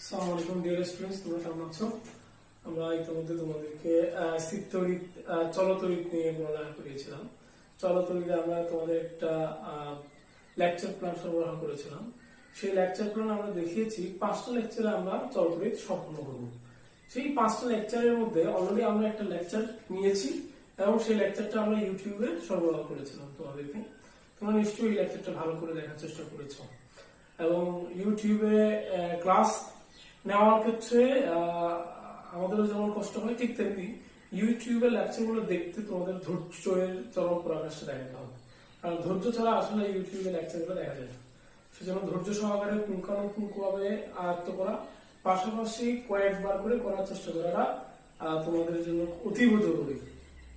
আসসালামু আলাইকুম dear students, তোমরা কেমন আছো? আমরা ইতিমধ্যে তোমাদেরকে স্থিরতড়িৎ চলতড়িৎ নিয়ে পড়ালেখা করিয়েছিলাম। চলতড়িৎে আমরা তোমাদের একটা লেকচার প্ল্যান সরবরাহ করেছিলাম। সেই লেকচার প্ল্যান আমরা দেখিয়েছি 5টা লেকচারে আমরা চলতড়িৎ সম্পূর্ণ করব। সেই 5টা লেকচারের মধ্যে অলরেডি আমরা একটা লেকচার নিয়েছি এবং সেই লেকচারটা আমরা ইউটিউবে সরবরাহ করেছিলাম তোমাদেরকে। তোমরা নিশ্চয়ই এই লেকচারটা ভালো করে দেখার চেষ্টা করেছো এবং ইউটিউবে ক্লাস নেওয়ার ক্ষেত্রে আমাদেরও যেমন কষ্ট হয়, ঠিক তেমনি ইউটিউবের লেকচারগুলো দেখতে তোমাদের ধৈর্যের চরম পরাকাষ্ঠা দেখাতে হবে। কারণ ধৈর্য ছাড়া আসলে ইউটিউবের লেকচারগুলো দেখা যায় না। সেজন্য ধৈর্য সহকারে পুঙ্খানুপুঙ্খভাবে আয়ত্ত করা, পাশাপাশি কয়েকবার করে করার চেষ্টা করাটা তোমাদের জন্য অতীব জরুরি।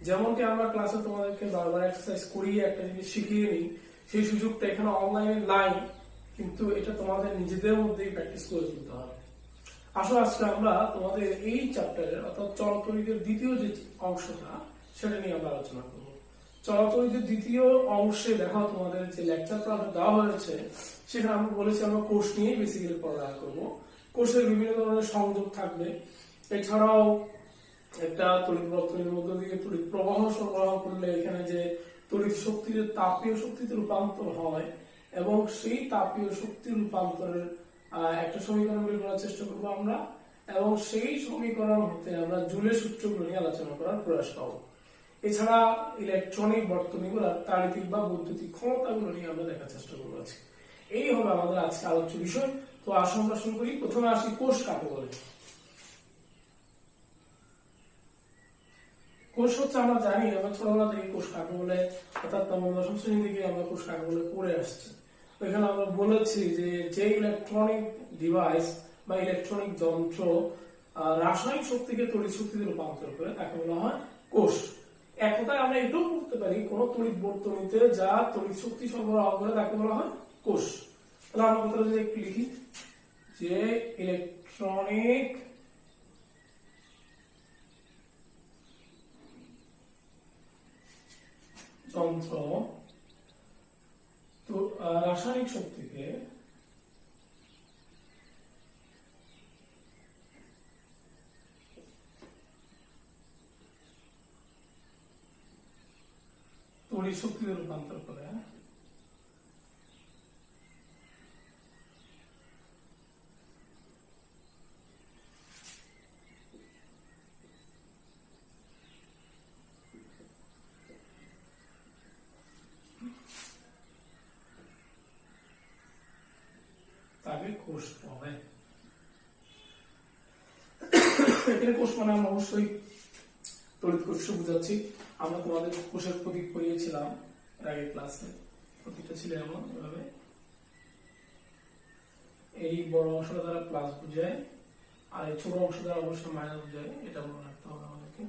যেমনটি আমরা ক্লাসে তোমাদেরকে বারবার এক্সারসাইজ করিয়ে একটা জিনিস শিখিয়ে নিই, সেই সুযোগটা এখানে অনলাইনে নাই, কিন্তু এটা তোমাদের নিজেদের মধ্যেই প্র্যাকটিস করে তুলতে হবে। আসলে আজকে আমরা তোমাদের এই চ্যাপ্টারের অর্থাৎ চলতড়িতের দ্বিতীয় যে অংশটা সেটা নিয়ে আমরা আলোচনা করব। চলতড়িতের দ্বিতীয় অংশে দেখো তোমাদের যে লেকচার প্ল্যানটা দেওয়া হয়েছে সেখানে আমরা বলেছি আমরা কোর্স নিয়েই বেসিক্যালি পড়ালেখা করবো। কোর্সের বিভিন্ন ধরনের সংযোগ থাকবে, এছাড়াও একটা তড়িৎ বর্তনীর মধ্য দিয়ে তড়িৎ প্রবাহ সরবরাহ করলে এখানে যে তড়িৎ শক্তির তাপীয় শক্তিতে রূপান্তর হয় এবং সেই তাপীয় শক্তির রূপান্তরের একটা সমীকরণ বের করার চেষ্টা করবো আমরা, এবং সেই সমীকরণ হতে আমরা জুলের সূত্রগুলো নিয়ে আলোচনা করার প্রয়াস পাবো। এছাড়া ইলেকট্রনিক বর্তনীগুলোর তাড়িতিক বা বৈদ্যুতিক ক্ষমতাগুলো নিয়ে আমরা দেখার চেষ্টা করবো আজকে। এই হবে আমাদের আজকে আলোচ্য বিষয়। তো আসুন আমরা শুরু করি। প্রথমে আসি কোষ কাকে বলে। কোষ হচ্ছে, আমরা জানি আমরা ছোটবেলা থেকে কোষ কাকে বলে অর্থাৎ নবম দশম শ্রেণী থেকে আমরা কোষ কাকে বলে পড়ে আসছি। ওইখানে আমরা বলেছি যে ইলেকট্রনিক ডিভাইস বা ইলেকট্রনিক যন্ত্র রাসায়নিক শক্তিকে তড়িৎ শক্তিতে রূপান্তর করে তাকে বলা হয় কোষ। এক কথায় আমরা এটাও বলতে পারি কোন তড়িৎ বর্তনীতে যা তড়িৎ শক্তি সরবরাহ করে তাকে বলা হয় কোষ। তাহলে আমরা কথাটা যদি একটু লিখি যে ইলেকট্রনিক যন্ত্র তো রাসায়নিক শক্তিকে তড়িৎ শক্তিতে রূপান্তর করে তাকে কোষ বলে। এখানে কোষ মানে আমরা অবশ্যই তড়িৎ কোষ বুঝাচ্ছি। আমরা তোমাদের কোষের প্রতীক পড়িয়েছিলাম এর আগের ক্লাসে। প্রতীকটা ছিল এমন এভাবে, এই বড় অংশটা দ্বারা প্লাস বুঝায় আর এই ছোট অংশ দ্বারা অবশ্যই মাইনাস বুঝায়, এটা মনে রাখতে হবে আমাদেরকে।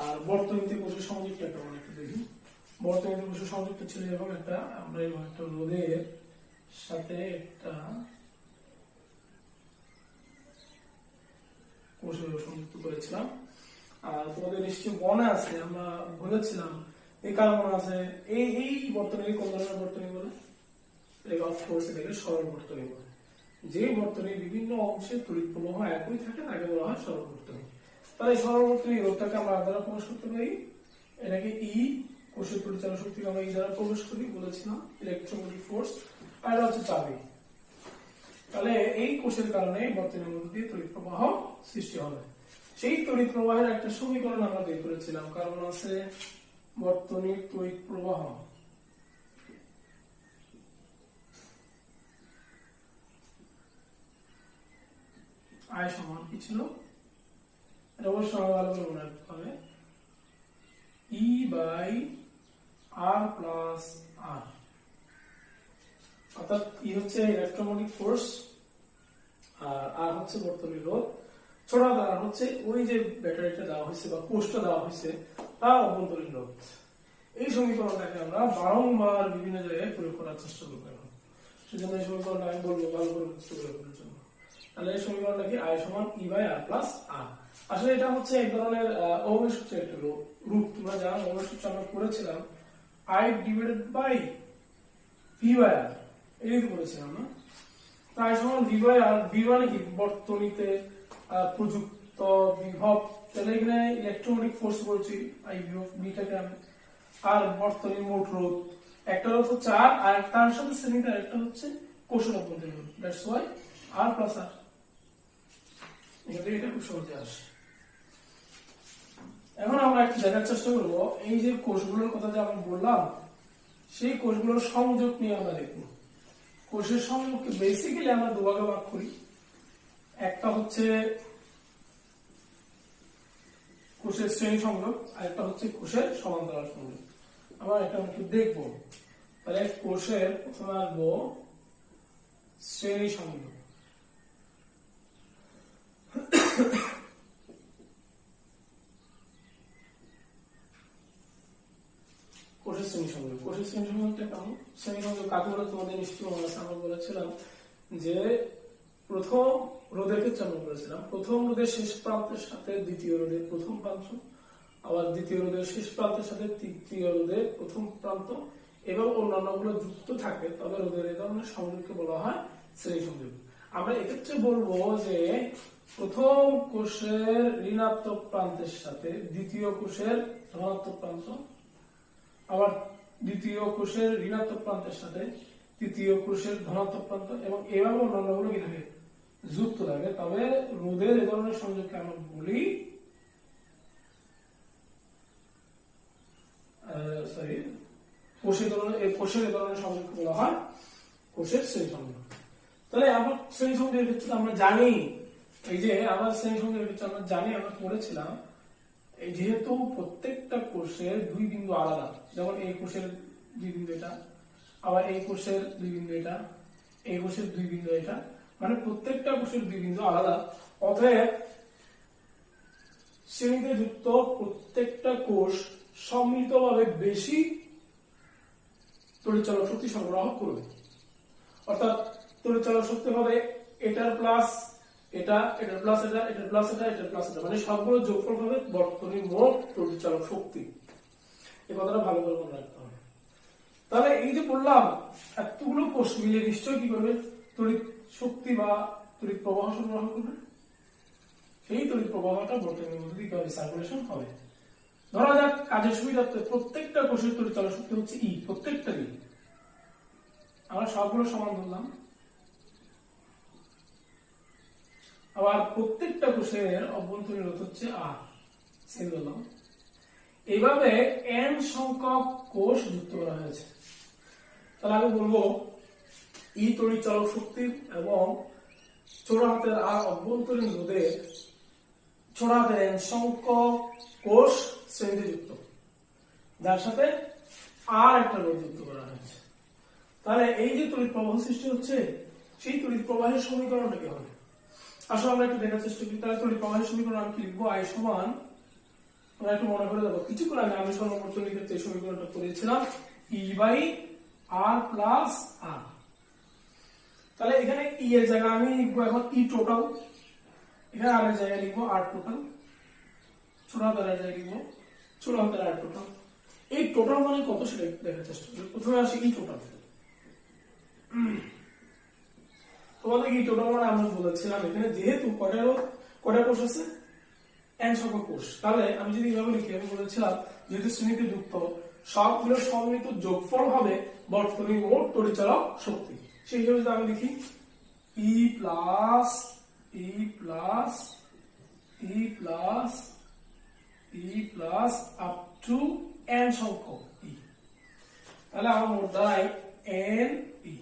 আর বর্তনীতে কোষের সংযুক্ত একটা মনে একটু দেখি। বর্তনীতে কোষের সংযুক্ত ছিল এবং একটা আমরা এবং একটা রোধের সাথে একটা কোষের সংযুক্ত করেছিলাম। আর তোমাদের নিশ্চয়ই মনে আছে আমরা বলেছিলাম এই কারণ মনে আছে এই বর্তনী কোন ধরনের বর্তনী বলে, অফকোর্স এটাকে সরল বর্তনী বলে। যে বর্তনীর বিভিন্ন অংশে তড়িৎ প্রবাহ একই থাকে তাকে বলা হয় সরল বর্তনী। তাহলে এই সরল বর্তনীর রোধটাকে আমরা দ্বারা প্রকাশ করতে পারি, এটাকে ই কোষের পরিচালন শক্তিকে আমরা ই দ্বারা প্রকাশ করি বলেছিলাম, ইলেকট্রোমোটিভ ফোর্স। আর এটা হচ্ছে চাবি। তাহলে এই কোষের কারণে বর্তনীর মধ্যে দিয়ে তড়িৎ প্রবাহ সৃষ্টি হবে। সেই তড়িৎ প্রবাহের একটা সমীকরণ আমরা বের করেছিলাম, কারণ আছে বর্তনীর তড়িৎ প্রবাহ আই সমান কি ছিল, এটা অবশ্যই ভালো করে মনে রাখতে হবে, ই বাই আর প্লাস আর। অর্থাৎ ই হচ্ছে ইলেকট্রোমোটিভ ফোর্স আর হচ্ছে বর্তনীর রোধ, ছোট আর হচ্ছে ওই যে ব্যাটারিটা দেওয়া হয়েছে বা কোষটা দেওয়া হয়েছে তার অভ্যন্তরীণ রোধ। এই সমীকরণটাকে আমরা বারংবার বিভিন্ন জায়গায় প্রয়োগ করার চেষ্টা করবো। সেজন্য এই সমীকরণটা আমি বলবো ভালো করে বুঝতে পারার জন্য। তাহলে এই সমীকরণটা কি, আই সমান ই বাই আর প্লাস আর। আসলে এটা হচ্ছে এক ধরনের ওহমের সূত্রের একটা রূপ। তোমরা জানো ওহমের সূত্র আমরা পড়েছিলাম I divided by V by R, এই করেছিলাম না। তাই সমান ভি বাই আর। ভি মানে কি বর্তনীতে প্রযুক্ত বিভব, তাহলে এখানে ইলেকট্রোম্যাগনেটিক ফোর্স বলছি আই ভি অফ বিটাকে আমি, আর বর্তনীর মোট রোধ, একটা রোধ হচ্ছে আর, আর তার সাথে শ্রেণীতে একটা হচ্ছে কোষের অভ্যন্তরীণ রোধ, দ্যাটস ওয়াই আর প্লাস আর। এটা খুব সহজে আসে। এখন আমরা একটু দেখার চেষ্টা করবো এই যে কোষগুলোর কথা যে আমরা বললাম, সেই কোষগুলোর সংযোগ নিয়ে আমরা দেখব। কোষের সংযোগকে বেসিক্যালি আমরা দুভাগে ভাগ করি, একটা হচ্ছে কোষের শ্রেণী সংযোগ, আর একটা হচ্ছে কোষের সমান্তরাল সংযোগ। আমরা এটা একটু দেখবো। তাহলে কোষের প্রথমে আসবো শ্রেণী সংযোগ। কোষের শ্রেণী সংযোগ, কোষের শ্রেণী সংযোগটা কেমন? শ্রেণী সংযোগ কাকে বলে তোমাদের নিশ্চয়ই মনে আছে, আমরা বলেছিলাম যে প্রথম রোধের ক্ষেত্রে আমরা বলেছিলাম প্রথম রোধের শেষ প্রান্তের সাথে দ্বিতীয় রোধের প্রথম প্রান্ত, আবার দ্বিতীয় রোধের শেষ প্রান্তের সাথে তৃতীয় রোধের প্রথম প্রান্ত এবং অন্যান্য গুলো যুক্ত থাকে, তবে রোধের এই ধরনের সংযোগকে বলা হয় শ্রেণী সংযোগ। আমরা এক্ষেত্রে বলবো যে প্রথম কোষের ঋণাত্মক প্রান্তের সাথে দ্বিতীয় কোষের ধনাত্মক প্রান্ত, আবার দ্বিতীয় কোষের ঋণাত্মক প্রান্তের সাথে তৃতীয় কোষের ধনাত্মক প্রান্ত, এবং এভাবে অন্যান্য গুলো কি থাকে যুক্ত থাকে, তবে রোধের এ ধরনের সংযোগকে আমরা বলি কোষের এ ধরনের সংযোগকে বলা হয় কোষের শ্রেণী সংযোগ। তাহলে আমরা শ্রেণী সংযোগের ক্ষেত্রে আমরা জানি, এই যে আমরা শ্রেণী সংযোগের ক্ষেত্রে আমরা জানি, আমরা পড়েছিলাম এই যেহেতু প্রত্যেকটা কোষের দুই বিন্দু আলাদা, যেমন এই কোষের দুই বিন্দু এটা, আবার এই কোষের দুই বিন্দু এটা, এই কোষের দুই বিন্দু এটা, মানে প্রত্যেকটা কোষের দুই বিন্দু আলাদা, অতএব শ্রেণীতে যুক্ত প্রত্যেকটা কোষ সম্মিলিতভাবে বেশি তড়িৎচালক শক্তি সরবরাহ করবে। অর্থাৎ তড়িৎচালক শক্তি হবে এটার প্লাস এটা, এটার প্লাস এটা, এটার প্লাস এটা, এটার প্লাস এটা, মানে সবগুলো যোগফল হবে বর্তনীর মোট তড়িৎচালক শক্তি। এই কথাটা ভালো করে মনে রাখতে হবে। তাহলে এই যে বললাম এতগুলো কোষ মিলে নিশ্চয়ই কি করবে, তড়িৎ শক্তি বা তড়িৎ প্রবাহ সরবরাহ করবে। সেই তড়িৎ প্রবাহটা বর্তনীর মধ্যে দিয়ে কিভাবে সার্কুলেশন হবে। ধরা যাক কাজের সুবিধার্থে প্রত্যেকটা কোষের তড়িৎচালক শক্তি হচ্ছে ই, প্রত্যেকটারই আমরা সবগুলো সমান ধরলাম, আবার প্রত্যেকটা কোষের অভ্যন্তরীণ রোধ হচ্ছে আর, সেম ধরলাম। এইভাবে n সংখ্যক কোষ যুক্ত করা হয়েছে। তাহলে আমি বলবো ই তড়িৎচালক শক্তি এবং ছোট হাতের আর অভ্যন্তরীণ রোধের ছোট হাতের n সংখ্যক কোষ শ্রেণীতে যুক্ত, যার সাথে আর একটা রোধ যুক্ত করা হয়েছে। তাহলে এই যে তড়িৎ প্রবাহ সৃষ্টি হচ্ছে, সেই তড়িৎ প্রবাহের সমীকরণটা কি হবে আসলে আমরা একটু দেখার চেষ্টা করি। তাহলে তড়িৎ প্রবাহের সমীকরণ আমি কি লিখবো, আই সমান, আমরা একটু মনে করে দেবো, কিছুক্ষণ আগে আমি সর্বপ্রথম ক্ষেত্রে এই সমীকরণটা করেছিলাম ই বাই আর প্লাস আর। তাহলে এখানে ই এর জায়গায় আমি লিখবো এখন ই টোটাল, এখানে আর এর জায়গায় লিখবো আর টোটাল, ছোট হাতের আর জায়গায় লিখবো ছোট হাতের আর টোটাল। এই টোটাল মানে কত সেটা দেখার চেষ্টা করি। প্রথমে আসি ই টোটাল। তোমাদের কি টোটাল মানে আমরা বলেছিলাম এখানে যেহেতু কয়টা কোষ আছে, n সংখ্যক কোষ, তাহলে আমি যদি এভাবে লিখি, আমি বলেছিলাম যেহেতু শ্রেণীতে যুক্ত সবগুলো সম্মিলিত যোগফল হবে বর্তনীর মোট তড়িৎচালক শক্তি। সেই হিসেবে যদি আমি লিখি E plus E plus E plus E plus up to n সংখ্যক ই, তাহলে আমার মোট দাঁড়ায় n ই।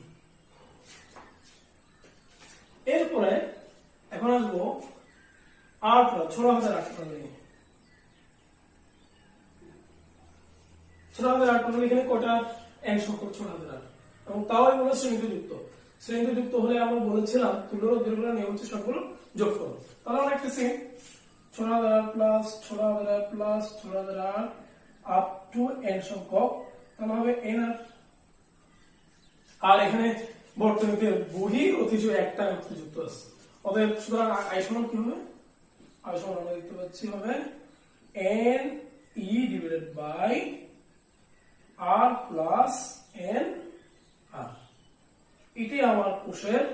এরপরে এখন আসবো আর প্লাস ছোট হাতের আট টোটাল নিয়ে। ছোট হাতের আট টোটাল এখানে কয়টা n সংখ্যক ছোট হাতের আট, এবং তাও এগুলো শ্রেণীতে যুক্ত। শ্রেণীতে যুক্ত হলে আমরা বলেছিলাম তুল্য দীর্ঘ নিয়ম হচ্ছে সবগুলো যোগফল। তাহলে আমরা একটা সেম ছোট হাতের আট প্লাস ছোট হাতের আট প্লাস ছোট হাতের আট আপ টু n সংখ্যক, তাহলে হবে n আর। আর এখানে বর্তনীতে বহির অতিশয় একটা যুক্ত আছে, অতএব সুতরাং আই সমান কি হবে, আই সমান আমরা দেখতে পাচ্ছি হবে n e divided by r plus n r। এটি আমার কোষের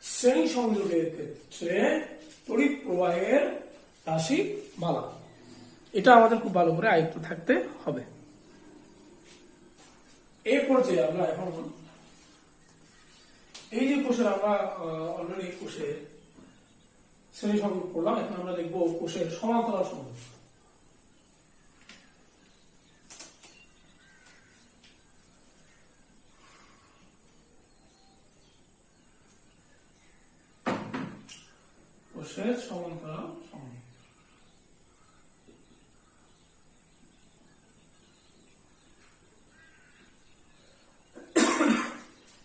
শ্রেণী সংযোগের ক্ষেত্রে তড়িৎ প্রবাহের রাশিমালা। এটা আমাদের খুব ভালো করে আয়ত্ত থাকতে হবে। এই পর্যায়ে আমরা এখন এই যে কোষের আমরা অলরেডি কোষের শ্রেণী সংযোগ করলাম, এখন আমরা দেখবো কোষের সমান্তরাল সংযোগ। কোষের সমান্তরাল সংযোগ।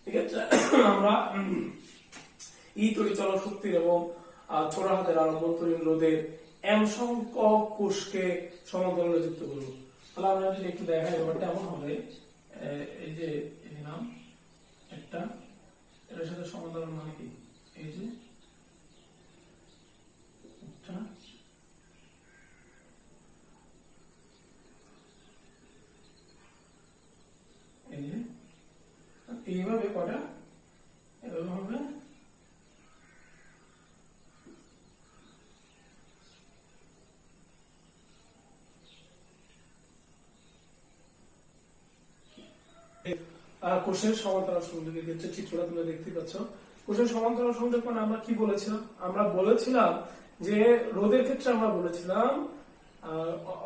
ঠিক আছে, আমরা এই তড়িৎচলক শক্তির এবং ছোট হাতের আভ্যন্তরীণ রোধের এম সংখ্যক কোষকে সমান্তরালে যুক্ত করব। তাহলে আমরা যদি একটু দেখাই, ব্যাপারটা এমন হবে, এই যে নাম একটা, এটার সাথে সমান্তরাল মানে কি, এই যে একটা, এই যে এইভাবে কটা এভাবে হবে, কোষের সমান্তরাল সংযোগের ক্ষেত্রে চিত্রটা তোমরা দেখতে পাচ্ছ। কোষের সমান্তরাল সংযোগ মানে আমরা কি বলেছিলাম? আমরা বলেছিলাম যে রোধের ক্ষেত্রে আমরা বলেছিলাম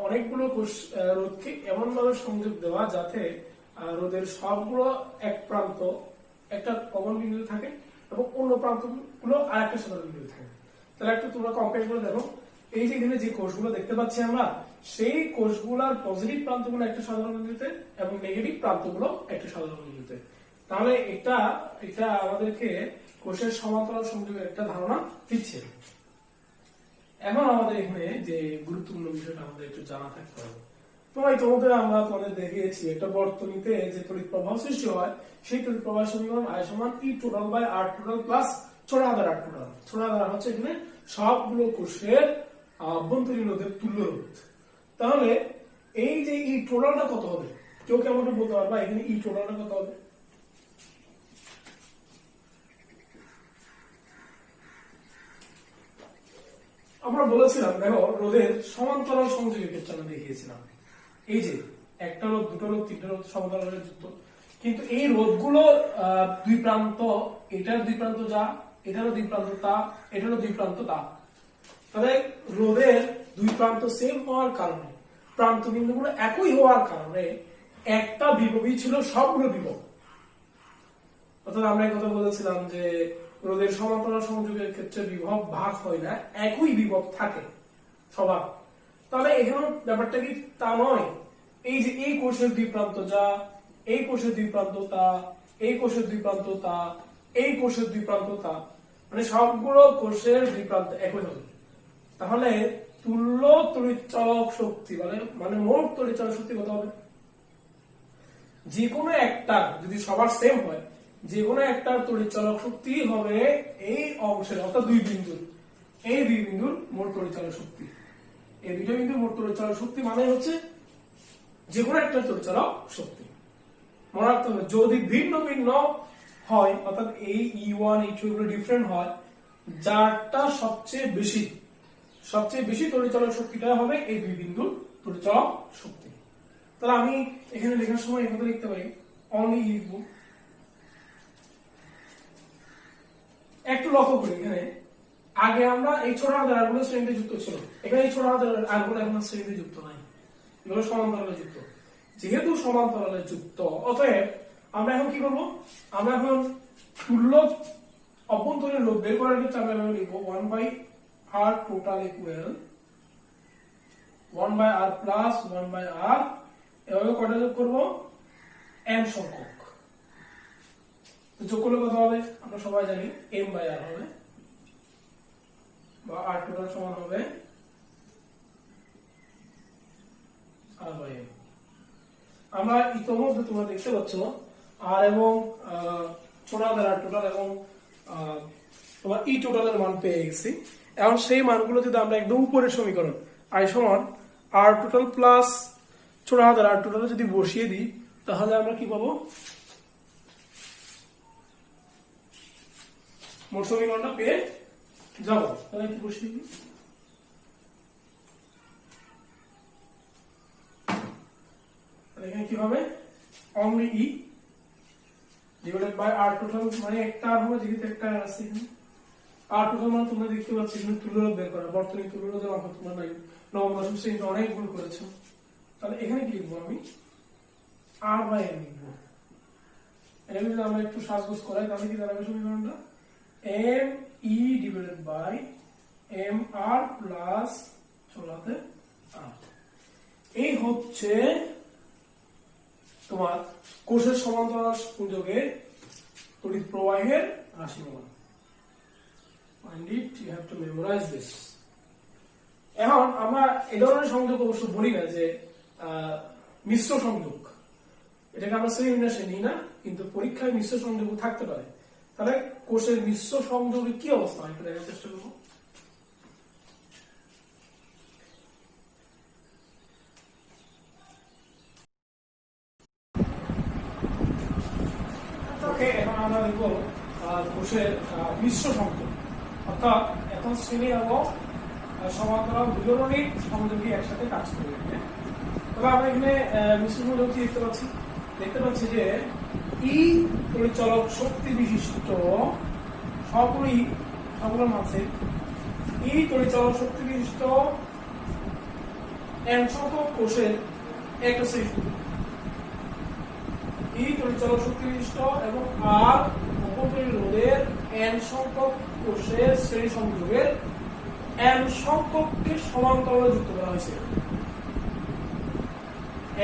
অনেকগুলো কোষ রোধকে এমন ভাবে সংযোগ দেওয়া যাতে রোধের সবগুলো এক প্রান্ত একটা কমন বিন্দুতে থাকে এবং অন্য প্রান্তগুলো আর একটা সাধারণ বিন্দুতে থাকে। তাহলে একটু তোমরা কম্পেয়ার করে দেখো, এই যে এখানে যে কোষগুলো দেখতে পাচ্ছি আমরা, সেই কোষগুলোর পজিটিভ প্রান্তগুলো একটা সাধারণ বিন্দুতে এবং নেগেটিভ প্রান্তগুলো একটা সাধারণ বিন্দুতে। তাহলে এটা আমাদেরকে কোষের সমান্তরাল সংযোগের একটা ধারণা দিচ্ছে। এখন আমাদের এখানে যে গুরুত্বপূর্ণ বিষয়টা আমাদের একটু জানা থাকতে হবে। আমরা তোমাদের দেখিয়েছি একটা বর্তনীতে যে তড়িৎ প্রবাহ সৃষ্টি হয়, সেই তড়িৎ প্রবাহ সমীকরণ I সমান E total by R total plus ছোট হাতের R টোটাল। ছোট হাতের হচ্ছে এখানে সবগুলো কোষের অভ্যন্তরীণ রোধের তুল্য রোধ। তাহলে এই যে ই টোটালটা কত হবে? কেউ কেমন বলতে পারবা এখানে ই টোটালটা কত হবে? আমরা বলেছিলাম, দেখো রোধের সমান্তরাল সংযোগের ক্ষেত্রে আমরা দেখিয়েছিলাম, এই যে একটা রোধ, দুটো রোধ, তিনটা রোধ সমান্তরালে যুক্ত, কিন্তু এই রোধগুলো দুই প্রান্ত, এটার দুই প্রান্ত যা, এটারও দুই প্রান্ত তা, এটারও দুই প্রান্ত তা। তাহলে রোধের দুই প্রান্ত সেম হওয়ার কারণে, প্রান্ত বিন্দুগুলো একই হওয়ার কারণে একটা বিভবই ছিল সবগুলো বিভব। অর্থাৎ আমরা এই কথা বলেছিলাম যে রোধের সমান্তরাল সংযোগের ক্ষেত্রে বিভব ভাগ হয় না, একই বিভব থাকে সবার। তাহলে এখানে ব্যাপারটা কি তা নয়? এই যে এই কোষের দুই প্রান্ত যা, এই কোষের দুই প্রান্ত তা, এই কোষের দুই প্রান্ত তা, এই কোষের দুই প্রান্ত তা, মানে সবগুলো কোষের দুই প্রান্ত একই হবে। তাহলে তুল্য তড়িৎচলক শক্তি মানে মোট তড়িৎচলক শক্তি কত হবে? যে কোনো একটা যদি সবার সেম হয়, যে কোনো একটা তড়িৎচলক শক্তি হবে এই অংশের, অর্থাৎ দুই বিন্দুর, এই দুই বিন্দুর মোট তড়িৎচলক শক্তি। এই দুটো বিন্দুর মোট তড়িৎচলক শক্তি মানে হচ্ছে যে কোনো একটা তড়িৎচলক শক্তি। মনে রাখতে হবে, যদি ভিন্ন ভিন্ন হয়, অর্থাৎ এই E1 E2 এগুলো ডিফারেন্ট হয়, যারটা সবচেয়ে বেশি তড়িৎচলক শক্তিটা হবে এই দুই বিন্দুর তড়িৎচলক শক্তি। তাহলে আমি এখানে লেখার সময় এই কথা লিখতে পারি, অনলি লিখবো। একটু লক্ষ্য করি, এখানে আগে আমরা এই ছোট হাতের আরগুলো শ্রেণীতে যুক্ত ছিল, এখানে এই ছোট হাতের আরগুলো এখন শ্রেণীতে যুক্ত নাই, এগুলো সমান্তরালে যুক্ত। যেহেতু সমান্তরালে যুক্ত, অতএব আমরা এখন কি করবো? আমরা এখন তুল্য অভ্যন্তরীণ রোধ বের করার ক্ষেত্রে আমরা লিখবো 1/R total equal 1/R plus 1/R, এভাবে কটা যোগ করবো? m সংখ্যক। যোগ করলে কত হবে? আমরা সবাই জানি m/R হবে, বা R টোটাল সমান হবে R/m। আমরা ইতিমধ্যে তোমরা দেখতে পাচ্ছ আর এবং ছোট হাতের R টোটাল এবং তোমার ই টোটালের মান পেয়ে গেছি। এখন সেই মানগুলো যদি আমরা একদম উপরের সমীকরণ I সমান R টোটাল প্লাস ছোট হাতের R টোটাল যদি বসিয়ে দিই, তাহলে আমরা কি পাবো? মোট সমীকরণটা পেয়ে যাব। তাহলে কি বসিয়ে দিই, এখানে কি হবে only E divided by R total, মানে একটা আর হবে যেহেতু একটা আর আছে এখানে। আর টোটাল মানে তোমরা দেখতে পাচ্ছ এখানে তুল্যরোধ বের করা, বর্তনী তুল্যরোধের অঙ্ক তোমরা নবম দশম শ্রেণীতে অনেক ভুল করেছো। তাহলে এখানে কি লিখবো আমি, আর বাই এম লিখবো। এটা যদি আমরা একটু সাজগোজ করাই তাহলে কি দাঁড়াবে সমীকরণটা, M E divided by M R plus চলাতে আর। এই হচ্ছে তোমার কোষের সমান্তরাল সংযোগে তড়িৎ প্রবাহের রাশিমালা। Find it, you have to memorize this. এখন আমরা এই ধরনের সংযোগ অবশ্য বলি না যে মিশ্র সংযোগ, এটাকে আমরা শ্রেণীবিন্যাসে নিই না, কিন্তু পরীক্ষায় মিশ্র সংযোগ থাকতে পারে। তাহলে কোষের মিশ্র সংযোগের কি অবস্থা একটু দেখার চেষ্টা করবো। ওকে, এখন আমরা দেখবো কোষের মিশ্র সংযোগ, অর্থাৎ এখন শ্রেণী এবং সমান্তরাল দুজনেরই সংযোগই একসাথে কাজ করবে। তবে আমরা এখানে মিশ্র সংযোগ কি দেখতে পাচ্ছি যে ই পরিচালক শক্তি বিশিষ্ট সকলের মাঝে ই পরিচালক শক্তি বিশিষ্ট এন সংখ্যক কোষের একটা শ্রেণী, ই পরিচালক শক্তি বিশিষ্ট এবং আর অপরিরোধের এন সংখ্যক কোষের শ্রেণী সংযোগের এন সংখ্যককে সমান্তরালে যুক্ত করা হয়েছে।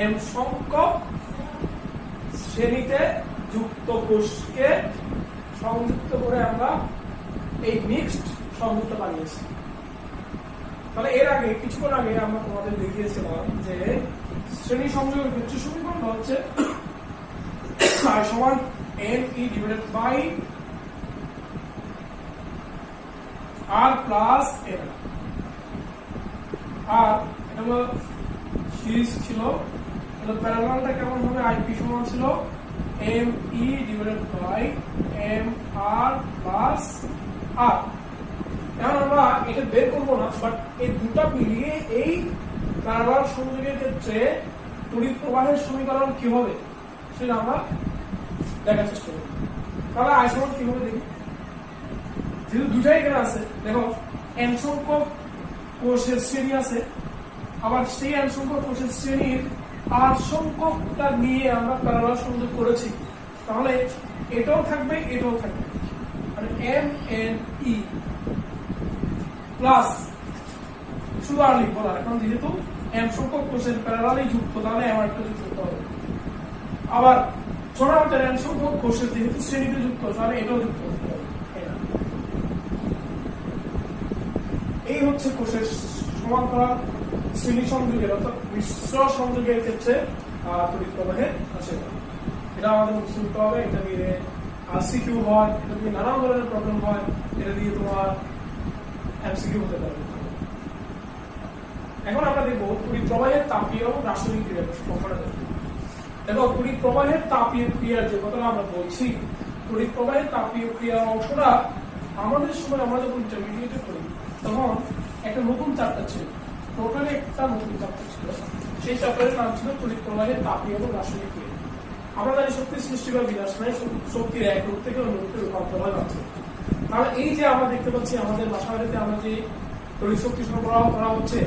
এন সংখ্যক শ্রেণীতে যুক্ত কোষকে সংযুক্ত করে আমরা এই মিক্সড সংযুক্ত বানিয়েছি। তাহলে এর আগে কিছুক্ষণ আগে আমরা তোমাদের দেখিয়েছিলাম যে শ্রেণী সংযোগের ক্ষেত্রে সমীকরণ হচ্ছে I সমান n e divided by r plus m। আর এটা হলো সিরিজ ছিল, তাহলে প্যারালালটা কেমন হবে, IP সমান ছিল m e divided by m r plus r। এখন আমরা এটা বের করবো না, বাট এই দুটা মিলিয়ে এই প্যারালাল সংযোগের ক্ষেত্রে তড়িৎ প্রবাহের সমীকরণ কি হবে সেটা আমরা দেখার চেষ্টা করব। তাহলে আই সমান কি হবে দেখি, যেহেতু দুটাই এখানে আছে, দেখো n সংখ্যক কোষের শ্রেণী আছে, আবার সেই n সংখ্যক কোষের শ্রেণীর r সংখ্যকটা নিয়ে আমরা প্যারালাল সংযোগ করেছি, তাহলে এটাও থাকবে এটাও থাকবে, মানে m n e প্লাস শুধু আর লিখবো না, এখন যেহেতু m সংখ্যক কোষের প্যারালালই যুক্ত তাহলে m একটা যুক্ত করতে হবে। আবার ছোট হাতের n সংখ্যক কোষের যেহেতু শ্রেণীতে যুক্ত তাহলে এটাও যুক্ত করতে হবে। এই হচ্ছে কোষের সমান্তরাল শ্রেণী সংযোগের অর্থাৎ মিশ্র সংযোগের ক্ষেত্রে তড়িৎ প্রবাহের রাশিমালা। এটা আমাদের মুখস্থ করতে হবে, এটা দিয়ে সিকিউ হয়, এটা দিয়ে নানান ধরনের প্রবলেম হয়, এটা দিয়ে তোমার এমসিকিউ হতে পারে। এখন আমরা দেখবো তড়িৎ প্রবাহের তাপীয় এবং রাসায়নিক ক্রিয়া। দেখো তড়িৎ প্রবাহের তাপীয় ক্রিয়ার যে কথাটা আমরা বলছি, তড়িৎ প্রবাহের তাপীয় ক্রিয়ার অংশটা আমাদের সময় আমরা যখন ইন্টারমিডিয়েটে করি তখন একটা নতুন চ্যাপ্টার ছিল, টোটালি একটা নতুন চ্যাপ্টার ছিল, সেই চ্যাপ্টারের নাম ছিল তড়িৎ প্রবাহের তাপীয় এবং রাসায়নিক ক্রিয়া। আমরা জানি শক্তির সৃষ্টি বা বিনাশ নাই, শক্তির এক রূপ থেকে অন্য রূপে রূপান্তর হয় মাত্র। তাহলে এই যে আমরা দেখতে পাচ্ছি আমাদের বাসাবাড়িতে আমরা যে তড়িৎ শক্তি সরবরাহ করা হচ্ছে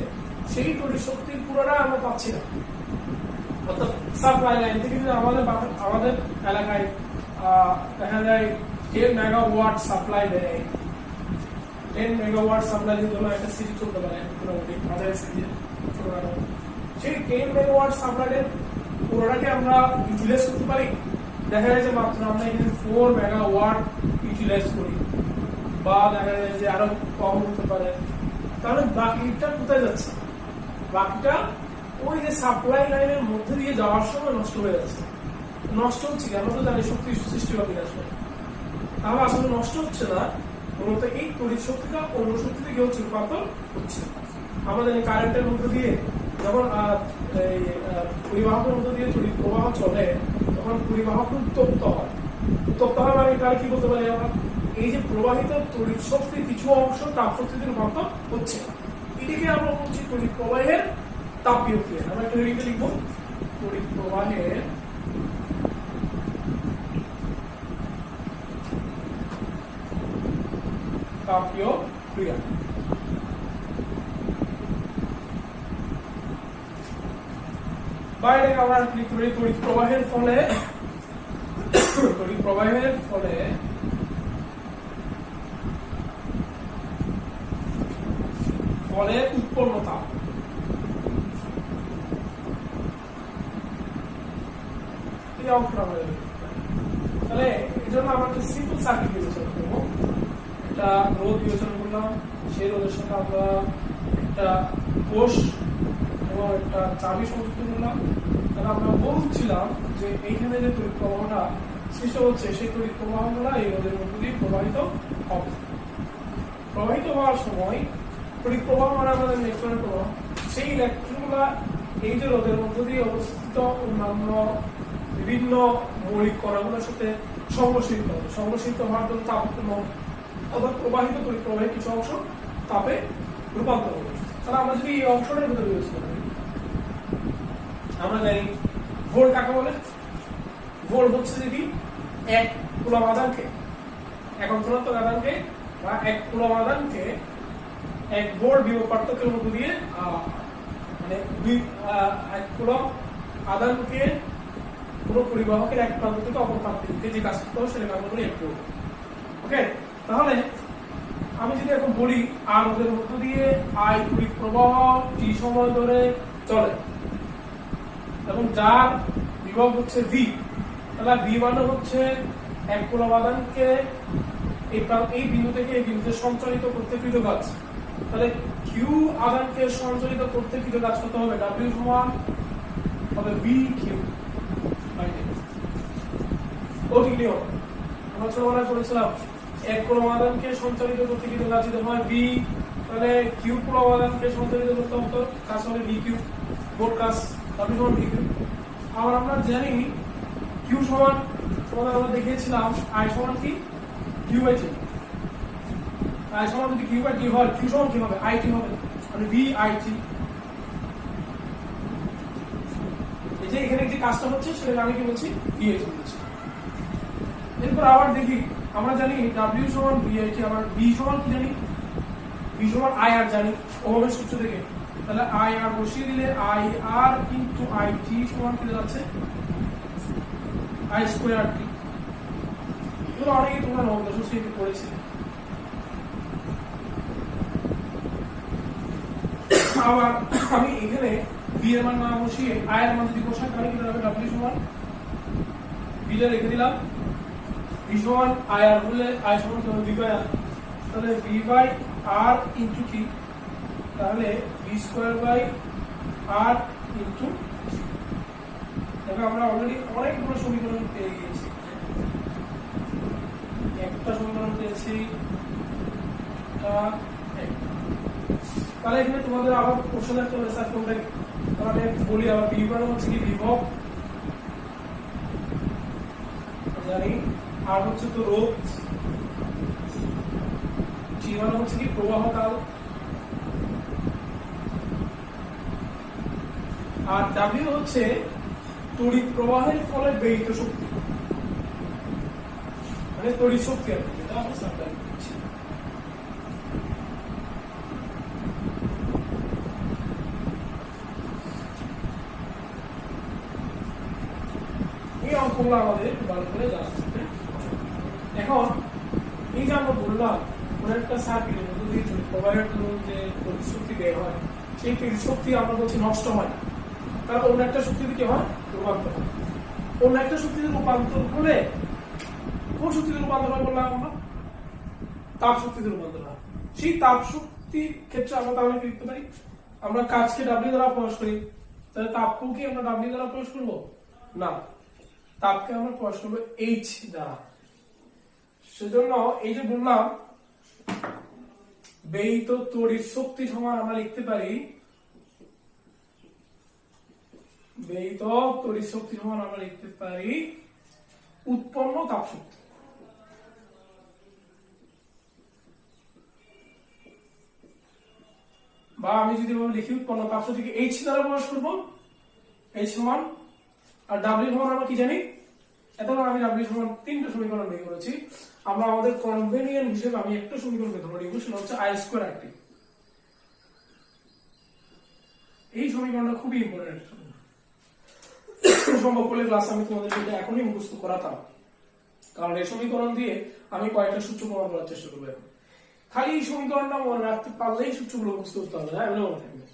সেই তড়িৎ শক্তির পুরোটা আমরা পাচ্ছি না, অর্থাৎ সাপ্লাই লাইন থেকে যদি আমাদের এলাকায় দেখা যায় 10 মেগাওয়াট সাপ্লাই দেয়, 10 মেগাওয়াট সাপ্লাই দিতে হলে একটা সিটি চলতে পারে মোটামুটি মাঝারি সিটি ছোটখাটো, সেই 10 মেগাওয়াট সাপ্লাইয়ের পুরোটাকে আমরা ইউটিলাইজ করতে পারি। দেখা যায় যে মাত্র আমরা এখানে 4 মেগাওয়াট ইউটিলাইজ করি, বা দেখা যায় যে আরো কম হতে পারে। তাহলে বাকিটা কোথায় যাচ্ছে? বাকিটা ওই যে সাপ্লাই লাইনের মধ্যে দিয়ে যাওয়ার সময় নষ্ট হয়ে যাচ্ছে। নষ্ট হচ্ছে কি? আমরা তো জানি শক্তি সৃষ্টি বা বিনাশ হয়, তাহলে আসলে নষ্ট হচ্ছে না, মূলত এই তড়িৎ শক্তিটা অন্য শক্তিতে কি হচ্ছে? রূপান্তর হচ্ছে। আমরা জানি কারেন্টের মধ্যে দিয়ে যখন পরিবাহকের মধ্যে দিয়ে তড়িৎ প্রবাহ চলে তখন পরিবাহক উত্তপ্ত হয়, উত্তপ্ত হয় মানে তাহলে কি বলতে পারি আমরা, এই যে প্রবাহিত তড়িৎ শক্তির কিছু অংশ তাপ শক্তিতে রূপান্তর হচ্ছে, এটিকে আমরা বলছি তড়িৎ প্রবাহের তাপীয় ক্রিয়া। আমরা একটু লিখে লিখবো তড়িৎ প্রবাহের তাপীয় ক্রিয়া। বাইরে আমরা লিখতে পারি তড়িৎ প্রবাহের ফলে উৎপন্ন তাপ। এই অংশটা আমরা তাহলে এই জন্য আমরা একটা সিম্পল সার্কিট বিবেচনা করবো। একটা রোধ বিবেচনা করলাম, সেই রোধের সাথে আমরা একটা কোষ এবং একটা চাবি সংযুক্ত করলাম। তাহলে আমরা বলছিলাম যে এইখানে যে তড়িৎ প্রবাহটা সৃষ্টি হচ্ছে সেই তড়িৎ প্রবাহগুলো এই রোধের মধ্য দিয়ে প্রবাহিত হবে। প্রবাহিত হওয়ার সময় তড়িৎ প্রবাহ মানে আমাদের ইলেকট্রনের প্রবাহ, সেই ইলেকট্রনগুলা এই যে রোধের মধ্য দিয়ে অবস্থিত অন্যান্য বিভিন্ন মৌলিক কণাগুলোর সাথে সংঘর্ষিত হওয়ার জন্য তাপ উৎপন্ন হবে, অর্থাৎ প্রবাহিত তড়িৎ প্রবাহের কিছু অংশ তাপে রূপান্তর হবে। তাহলে আমরা যদি এই অংশটার ভিতরে বিবেচনা করি, আমরা জানি ভোল্ট কাকে বলে। ভোল্ট হচ্ছে যদি এক কুলম আধানকে, একক ধনাত্মক আধানকে বা এক কুলম আধানকে এক ভোল্ট বিভব পার্থক্যের মধ্য দিয়ে মানে এক কুলম আধানকে পুরো পরিবাহকের এক প্রান্ত থেকে অপর প্রান্তে যে কাজ করতে হবে সেটাকে আমরা বলি এক ভোল্ট। ওকে, তাহলে আমি যদি এখন বলি আর ওদের মধ্য দিয়ে আই তড়িৎ প্রবাহ টি সময় ধরে চলে এবং যার বিভব হচ্ছে ভি, তাহলে ভি মানে হচ্ছে এক কুলম আধানকে এই বিন্দু থেকে এই বিন্দুতে সঞ্চালিত করতে কৃত কাজ। তাহলে কিউ আধানকে সঞ্চালিত করতে কৃত কাজ করতে হবে ডাব্লিউ সমান হবে ভি কিউ বাই টি। ওটি নিয়ম আমরা ছোটবেলায় পড়েছিলাম, এক কুলম আধানকে সঞ্চালিত করতে কৃত কাজ যদি হয় ভি, তাহলে কিউ কুলম আধানকে সঞ্চালিত করতে হতো কাজ হবে ভি কিউ, মোট কাজ ডাব্লিউ সমান ভি কিউ। আবার আমরা জানি কিউ সমান আমরা দেখিয়েছিলাম আই সমান কি কিউ বাই টি। আই সমান যদি কিউ বাই টি হয়, কিউ সমান কি হবে আই টি হবে, মানে ভি আই টি। এই যে এখানে যে কাজটা হচ্ছে সেটা আমি কি বলছি ভি আই টি বলছি। এরপর আবার দেখি আমরা জানি ডাব্লিউ সমান ভি আই টি, আবার ভি সমান কি জানি, ভি সমান আই আর জানি ওহমের সূত্র থেকে। তাহলে আই আর বসিয়ে দিলে I R into I T সমান কি যাচ্ছে আই স্কয়ার টি। এগুলো অনেকেই তোমরা নবম দশম শ্রেণীতে পড়েছিলে। আবার আমি এখানে বি এর মান না বসিয়ে আই এর মান যদি বসাই তাহলে কি হবে ডাব্লিউ সমান বিটা রেখে দিলাম, ভি সমান আই আর হলে আই সমান ভি বাই আর, তাহলে V by R into T, তাহলে V square by R into. দেখো আমরা অলরেডি অনেকগুলো সমীকরণ পেয়ে গিয়েছি, একটা সমীকরণ পেয়েছি, তাহলে এখানে তোমাদের আবার কোশ্চেন একটা রিসার্চ করতে তাহলে আমি বলি আবার বি মানে হচ্ছে কি বিভব জানি, আর হচ্ছে তো রোধ, টি মানে হচ্ছে কি প্রবাহ কাল, আর ডাব্লিউ হচ্ছে তড়িৎ প্রবাহের ফলে ব্যয়িত শক্তি, মানে তড়িৎ শক্তি আর কি, এটা আমরা সাপ্লাই করছি। এই অঙ্কগুলো আমাদের ভালো করে জানা থাকবে। এখন এই যে আমরা বললাম কোন একটা সার্কিটের মধ্যে দিয়ে তড়িৎ প্রবাহের জন্য যে তড়িৎ শক্তি ব্যয় হয়, সেই তড়িৎ শক্তি আমরা বলছি নষ্ট হয় না, কারণ অন্য একটা শক্তিতে কি হয় রূপান্তর হয়। অন্য একটা শক্তিতে রূপান্তর হলে কোন শক্তিতে রূপান্তর হয় বললাম আমরা তাপ শক্তিতে রূপান্তর হয়। সেই তাপ শক্তির ক্ষেত্রে আমরা তাহলে কি লিখতে পারি, আমরা কাজকে ডাব্লিউ দ্বারা প্রকাশ করি, তাহলে তাপকেও কি আমরা ডাব্লিউ দ্বারা প্রকাশ করবো না, তাপকে আমরা প্রকাশ করবো এইচ দ্বারা। সেজন্য এই যে বললাম ব্যয়িত তড়িৎ শক্তি সমান আমরা লিখতে পারি, ব্যয়িত তড়িৎ শক্তি সমান আমরা লিখতে পারি উৎপন্ন তাপ শক্তি। আমি যদি লিখি উৎপন্ন তাপ শক্তিকে এইচ দ্বারা প্রকাশ করবো, এইচ সমান, আর ডাব্লিউ সমান আমরা কি জানি, এতক্ষণ আমি ডাব্লিউ সমান 3টা সমীকরণ বের করেছি। আমরা আমাদের কনভেনিয়েন্ট হিসেবে আমি একটা সমীকরণকে ধরে নিব, সেটা হচ্ছে আই স্কয়ার আরটি। এই সমীকরণটা খুবই ইম্পর্টেন্ট, সম্ভব হলে ক্লাস আমি তোমাদেরকে এটা এখনই মুখস্থ করাতাম, কারণ এই সমীকরণ দিয়ে আমি কয়েকটা সূত্র প্রমাণ করার চেষ্টা করবো। এখন খালি এই সমীকরণটা মনে রাখতে পারলেই সূত্রগুলো মুখস্থ করতে হবে না, এগুলো মনে থাকবে।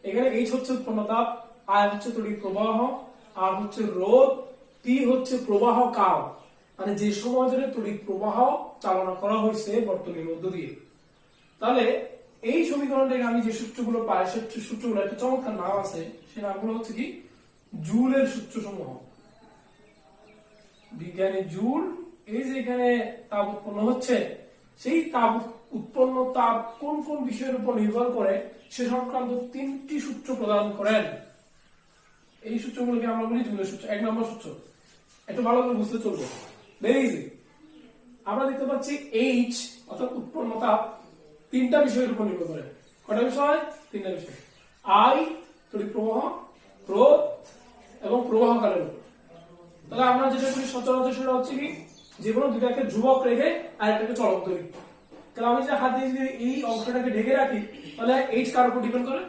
এখানে এইচ হচ্ছে উৎপন্ন তাপ, আই হচ্ছে তড়িৎ প্রবাহ, আর হচ্ছে রোধ, টি হচ্ছে প্রবাহ কাল, মানে যে সময় ধরে তড়িৎ প্রবাহ চালনা করা হয়েছে বর্তনীর মধ্য দিয়ে। তাহলে এই সমীকরণটাকে আমি যে সূত্রগুলো পাই, সে সূত্রগুলো একটা চমৎকার নাম আছে, সে নামগুলো হচ্ছে কি জুলের সূত্র সমূহ। বিজ্ঞানী জুল এই যে এখানে তাপ উৎপন্ন হচ্ছে, সেই তাপ উৎপন্ন তাপ কোন কোন বিষয়ের উপর নির্ভর করে সে সংক্রান্ত 3টি সূত্র প্রদান করেন। এই সূত্রগুলোকে আমরা বলি জুলের সূত্র। 1 নম্বর সূত্র একটু ভালো করে বুঝতে চলবে, ভেরি ইজি। আমরা দেখতে পাচ্ছি এইচ অর্থাৎ উৎপন্ন তাপ 3টা বিষয়ের উপর নির্ভর করে। কয়টা বিষয়? 3টা বিষয়। আই তড়িৎ প্রবাহ, রোধ এবং প্রবাহ কালের উপর। তাহলে আমরা যেটা করি সচরাচর সেটা হচ্ছে কি যে কোনো দুটাকে ধ্রুবক রেখে আরেকটাকে চলক ধরি। তাহলে আমি যে হাত দিয়ে যদি এই অংশটাকে ঢেকে রাখি, তাহলে এইচ কার উপর ডিপেন্ড করে?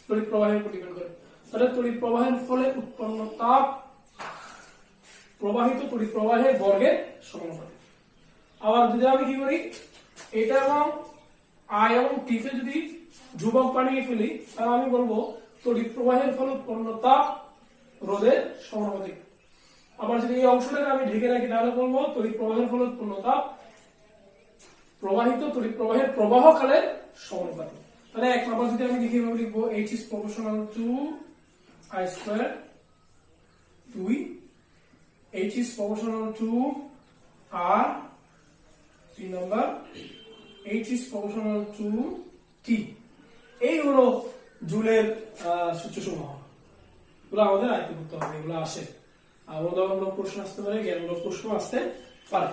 তড়িৎ প্রবাহের উপর ডিপেন্ড করে। তাহলে তড়িৎ প্রবাহের ফলে উৎপন্ন তাপ প্রবাহিত তড়িৎ প্রবাহের বর্গের সমানুপাতিক। আবার যদি আমি কি করি, এটা এবং আই এবং টি কে যদি ধ্রুবক বানিয়ে ফেলি, তাহলে আমি বলবো তড়িৎ প্রবাহের ফলে উৎপন্ন তাপ রোধের সমানুপাতিক। আবার যদি এই অংশটাকে আমি ঢেকে রাখি, তাহলে বলবো তড়িৎ প্রবাহের ফলে উৎপন্ন তাপ প্রবাহিত তড়িৎ প্রবাহের প্রবাহ কালের সমানুপাতিক। তাহলে 1 নম্বর যদি আমি লিখি, এভাবে লিখবো H is proportional to I square। 2 H is proportional to R। 3 number H is proportional to T। এই হলো জুলের সূত্রসমূহ। এগুলো আমাদের আয়ত্ত করতে হবে, এগুলো আসে। আর উদাহরণমূলক প্রশ্ন আসতে পারে, জ্ঞানমূলক প্রশ্ন আসতে পারে।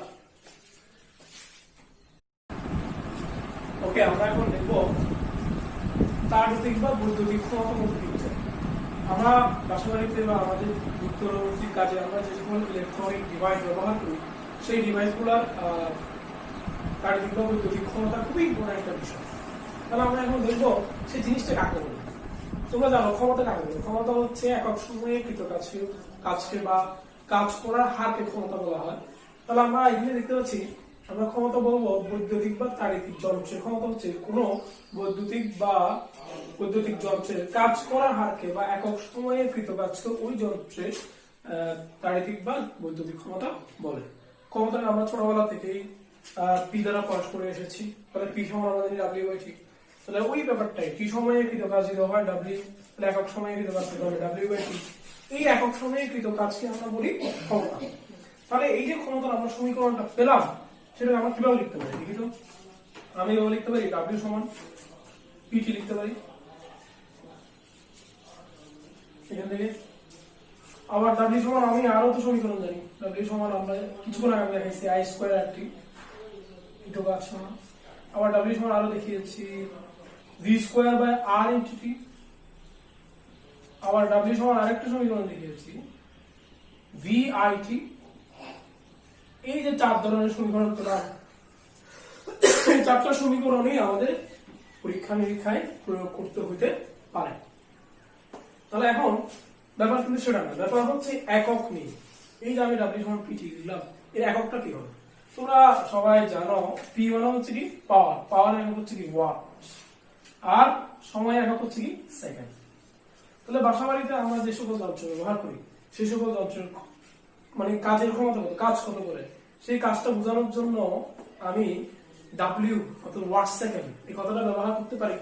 ওকে, আমরা এখন দেখবো তাড়িৎ বা বৈদ্যুতিক ক্ষমতা বলতে কি বোঝায়। আমরা বাসাবাড়িতে বা আমাদের নিত্যনৈমিত্তিক কাজে আমরা যে সকল ইলেকট্রনিক ডিভাইস ব্যবহার করি, সেই ডিভাইসগুলোর তাড়িৎ বা বৈদ্যুতিক ক্ষমতা খুবই বড় একটা বিষয়। তাহলে আমরা এখন দেখবো সেই জিনিসটা কাকে বলে। তোমরা জানো ক্ষমতা কাকে বলে? ক্ষমতা হচ্ছে একক সময়ে কৃত কাজকে বা কাজ করার হারকে ক্ষমতা বলা হয়। তাহলে আমরা এখানে দেখতে পাচ্ছি, আমরা ক্ষমতা বলবো বৈদ্যুতিক বা তাড়িৎ যন্ত্রের ক্ষমতা হচ্ছে কোনো বৈদ্যুতিক যন্ত্রের কাজ করার হারকে বা একক সময়ে কৃত কাজকে ওই যন্ত্রের তাড়িৎ বা বৈদ্যুতিক ক্ষমতা বলে। ক্ষমতাকে আমরা ছোটবেলা থেকেই পি দ্বারা প্রকাশ করে এসেছি। তাহলে পি সমান আমাদের ডাব্লিউ বাই টি। তাহলে ওই ব্যাপারটাই, টি সময়ে কৃত কাজ যদি হয় ডাব্লিউ, তাহলে একক সময়ে কৃত কাজ হবে ডাব্লিউ বাই টি। এই একক সময়ে কৃত কাজকে আমরা বলি ক্ষমতা। তাহলে এই যে ক্ষমতার আমরা সমীকরণটা পেলাম, সেটাকে আমরা কিভাবে লিখতে পারি দেখি তো। আমি এভাবে লিখতে পারি, ডাব্লিউ সমান পিটি লিখতে পারি এখান থেকে। আবার ডাব্লিউ সমান আমি আরো তো সমীকরণ জানি। ডাব্লিউ সমান আমরা কিছুক্ষণ আগে দেখাইছি I square R T into কাজ সমান। আবার ডাব্লিউ সমান আরো দেখিয়েছি V square by R into T. আবার ডাব্লিউ সমান আরেকটা সমীকরণ দেখিয়েছি ভি আই টি। এই যে 4 ধরনের সমীকরণ পেলাম, এই 4টা সমীকরণই আমাদের পরীক্ষা নিরীক্ষায় প্রয়োগ করতে হইতে পারে। তাহলে এখন ব্যাপার কিন্তু সেটা না, ব্যাপার হচ্ছে একক নিয়ে। এই যে আমি ডাব্লিউ সমান পিটি দিলাম, এর এককটা কি হবে? তোমরা সবাই জানো পি মানে হচ্ছে কি পাওয়ার, পাওয়ার একক হচ্ছে কি ওয়াট, আর সময় একক হচ্ছে কি সেকেন্ড। তাহলে বাসাবাড়িতে আমরা যে সকল যন্ত্র ব্যবহার করি, সেই সকল যন্ত্রের মানে কাজের ক্ষমতা কত, কাজ কত করে, সেই কাজটা বোঝানোর জন্য আমি ডাব্লিউ অর্থাৎ ওয়াট সেকেন্ড এই কথাটা ব্যবহার করতে পারি।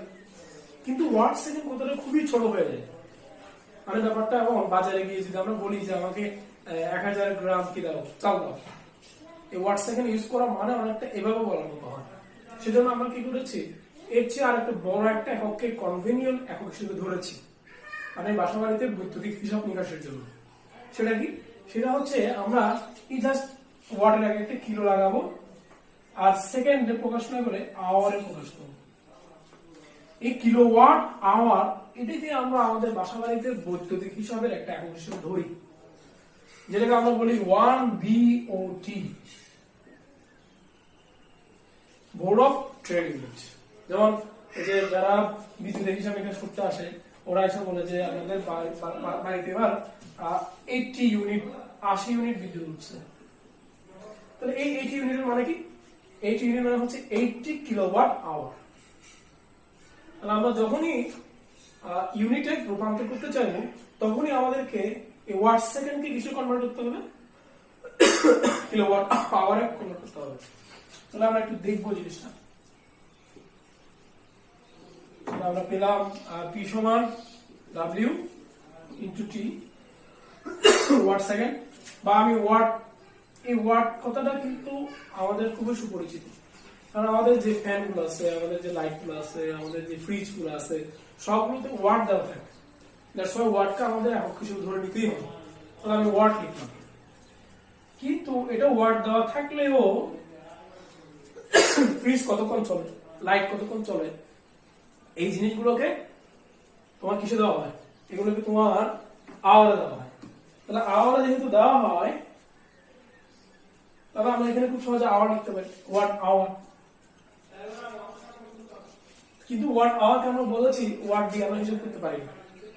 কিন্তু ওয়াট সেকেন্ড কথাটা খুবই ছোট হয়ে যায়। মানে ব্যাপারটা এবং বাজারে গিয়ে যদি আমরা বলি যে আমাকে 1000 গ্রাম কি দাও, চাল দাও, এই ওয়াট সেকেন্ড ইউজ করা মানে অনেকটা এভাবে বলার মতো হয়। সেজন্য আমরা কি করেছি, এর চেয়ে আর একটা বড় একটা এককে কনভেনিয়েন্ট একক হিসেবে ধরেছি, মানে বাসাবাড়িতে বৈদ্যুতিক হিসাব নিকাশের জন্য। সেটা কি? সেটা হচ্ছে আমরা এই জাস্ট ওয়াটের আগে একটা কিলো লাগাবো, আর সেকেন্ডে প্রকাশ না করে আওয়ারে প্রকাশ করবো। এই কিলোওয়াট আওয়ার এটাকে আমরা আমাদের বাসা বাড়িতে বৈদ্যুতিক হিসাবের একটা একক হিসেবে ধরি, যেটাকে আমরা বলি 1 BOT, board of trade unit. যেমন এই যে যারা বিদ্যুতের হিসাবে কাজ করতে আসে, ওরা এসে বলে যে আমাদের বাড়িতে এবার 80 ইউনিট 80 ইউনিট বিদ্যুৎ উঠছে। তাহলে এই 80 ইউনিটের মানে কি? 80 ইউনিট মানে হচ্ছে 80 কিলোওয়াট আওয়ার। তাহলে আমরা যখনই ইউনিটে রূপান্তর করতে চাইবো, তখনই আমাদেরকে এই ওয়াট সেকেন্ডকে কিছু কনভার্ট করতে হবে, কিলোওয়াট আওয়ারে কনভার্ট করতে হবে। তাহলে আমরা একটু দেখবো জিনিসটা। আমরা পেলাম P সমান W into T watt second, বা আমি ওয়াট, এই ওয়াট কথাটা কিন্তু আমাদের খুবই সুপরিচিত, কারণ আমাদের যে ফ্যান গুলো আছে, আমাদের যে লাইট গুলো আছে, আমাদের যে ফ্রিজ গুলো আছে, সবগুলোতে ওয়াট দেওয়া থাকে। দ্যাটস ওয়াই ওয়াটকে আমাদের একক হিসেবে ধরে নিতেই হবে। তাহলে আমি ওয়াট লিখলাম, কিন্তু এটা ওয়াট দেওয়া থাকলেও ফ্রিজ কতক্ষণ চলে, লাইট কতক্ষণ চলে, এই জিনিসগুলোকে তোমার কিসে দেওয়া হয়? এগুলোকে তোমার আওয়ারে দেওয়া হয়। তাহলে আওয়ারে যেহেতু দেওয়া হয়, তাহলে আমরা এখানে খুব সহজে আওয়ার লিখতে পারি, ওয়াট আওয়ার। কিন্তু ওয়াট আওয়ারকে আমরা বলেছি ওয়াট দিয়ে আমরা হিসাব করতে পারি না।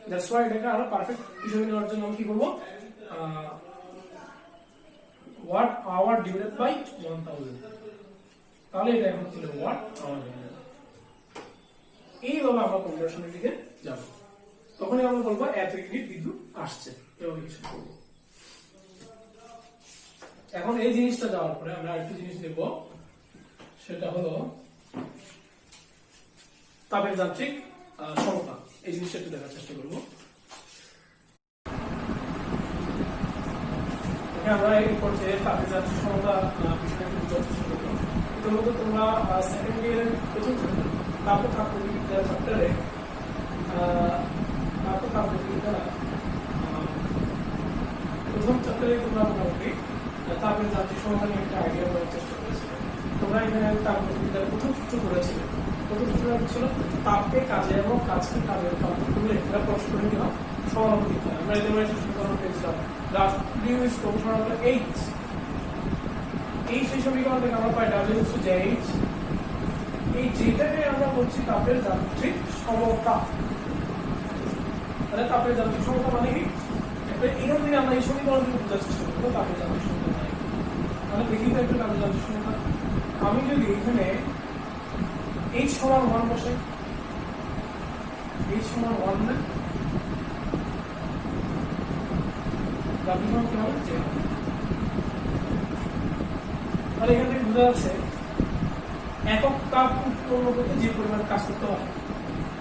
দ্যাটস ওয়াই এটাকে আরো পারফেক্ট হিসাবে নেওয়ার জন্য আমরা কি করবো, ওয়াট আওয়ার ডিভাইডেড বাই 1000। তাহলে এটা এখন ছিল ওয়াট আওয়ার। এইভাবে আমরা কনভার্সনের দিকে যাব, তখনই আমরা বলবো এত ইউনিট বিদ্যুৎ আসছে, এভাবে হিসাব করবো। এখন এই জিনিসটা যাওয়ার পরে আমরা আরেকটা জিনিস দেখব, সেটা হলো তাপের যান্ত্রিক সমতা। এই জিনিসটা একটু দেখার চেষ্টা করবো। আমরা এই পর্যায়ে তাপের যান্ত্রিক সমতা বিষয়টা একটু বোঝার চেষ্টা করবো। ইতিমধ্যে তোমরা সেকেন্ড ইয়ারের প্রথম তাপগতিবিদ্যা চ্যাপ্টারে প্রথম চ্যাপ্টারে তোমরা মোটামুটি তাপের যান্ত্রিক সমতা নিয়ে একটা আইডিয়া করার চেষ্টা করেছিলে। তোমরা এখানে তাপগতিবিদ্যার প্রথম সূত্র করেছিলে। প্রথম সূত্রটা ছিল তাপকে কাজে এবং কাজকে কাজে রূপান্তর করলে এটা পরস্পরের কি হয়, সমানুপাতিক হয়। আমরা এদের একটা সমীকরণ পেয়েছিলাম, W is proportional to H। এই সেই সমীকরণ থেকে আমরা পাই W হচ্ছে H। এই যেটাকে আমরা বলছি তাপের যান্ত্রিক সমতা। তাহলে তাপের যান্ত্রিক সমতা মানে কি? এখান থেকে আমরা এই সমীকরণগুলো বোঝার চেষ্টা করবো তাপের যান্ত্রিক সমতা মানে। তাহলে দেখি তো একটু তাপের যান্ত্রিক সমতা। আমি যদি এখানে H সমান 1 বসাই, H সমান 1 না, W সমান কি হবে? 0। তাহলে এখান থেকে বোঝা যাচ্ছে একক তাপ উৎপন্ন করতে যে পরিমাণ কাজ করতে হবে,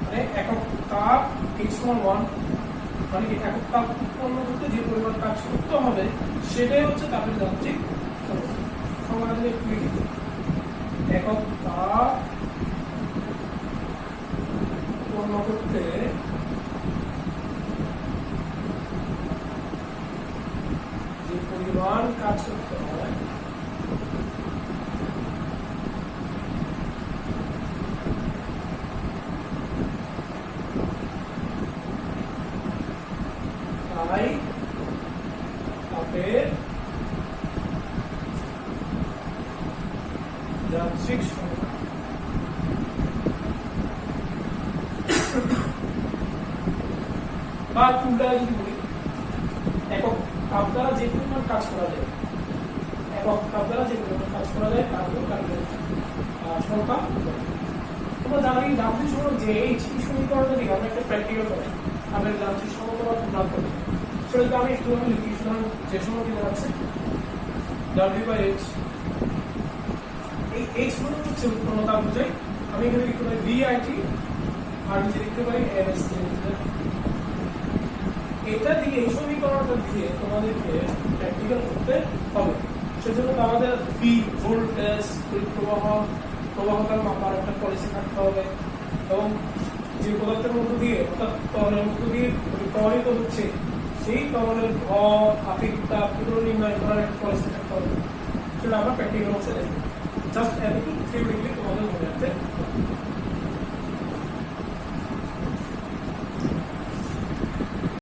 মানে একক তাপ H সমান 1 মানে কি একক তাপ উৎপন্ন করতে যে পরিমাণ কাজ করতে হবে সেটাই হচ্ছে তাপের যান্ত্রিক সমতা। একটু লিখি, একক তাপ উৎপন্ন করতে যে পরিমাণ কাজ করতে হয় তাই তাপের যান্ত্রিক সমতা। বা টুলটা যদি বলি, একক তাপ দ্বারা যে পরিমাণ কাজ করা যায়, একক তাপ দ্বারা যে পরিমাণ কাজ করা যায় তার উপর কার্যের সমতা। তোমরা জানো এই যান্ত্রিক সমতা যে এই সমীকরণটা দিকে আমরা একটা প্র্যাকটিক্যাল করি, তাপের যান্ত্রিক সমতা বা প্রমাণ করি। সেটা যদি আমি একটু লিখি, সুতরাং যে সময় কি দাঁড়াচ্ছে W/H। এই H মানে হচ্ছে উৎপন্ন তাপ বোঝাই। আমি এখানে লিখতে পারি VIT, আর নিচে লিখতে পারি MS। এটা দিয়ে এই সমীকরণটা দিয়ে তোমাদেরকে প্র্যাকটিক্যাল করতে হবে। সেজন্য আমাদের ভি ভোল্টেজ, প্রবাহতার মাপার একটা পলিসি থাকতে হবে, এবং যে পদার্থের মধ্য দিয়ে অর্থাৎ তরলের মধ্য দিয়ে প্রবাহিত হচ্ছে সেই তরলের ভর, আপেক্ষিক তাপ এগুলো নির্ণয় করার একটা পলিসি থাকতে হবে। সেটা আমরা প্র্যাকটিক্যাল অবস্থায় দেখবো। জাস্ট এতটুকু থিওরি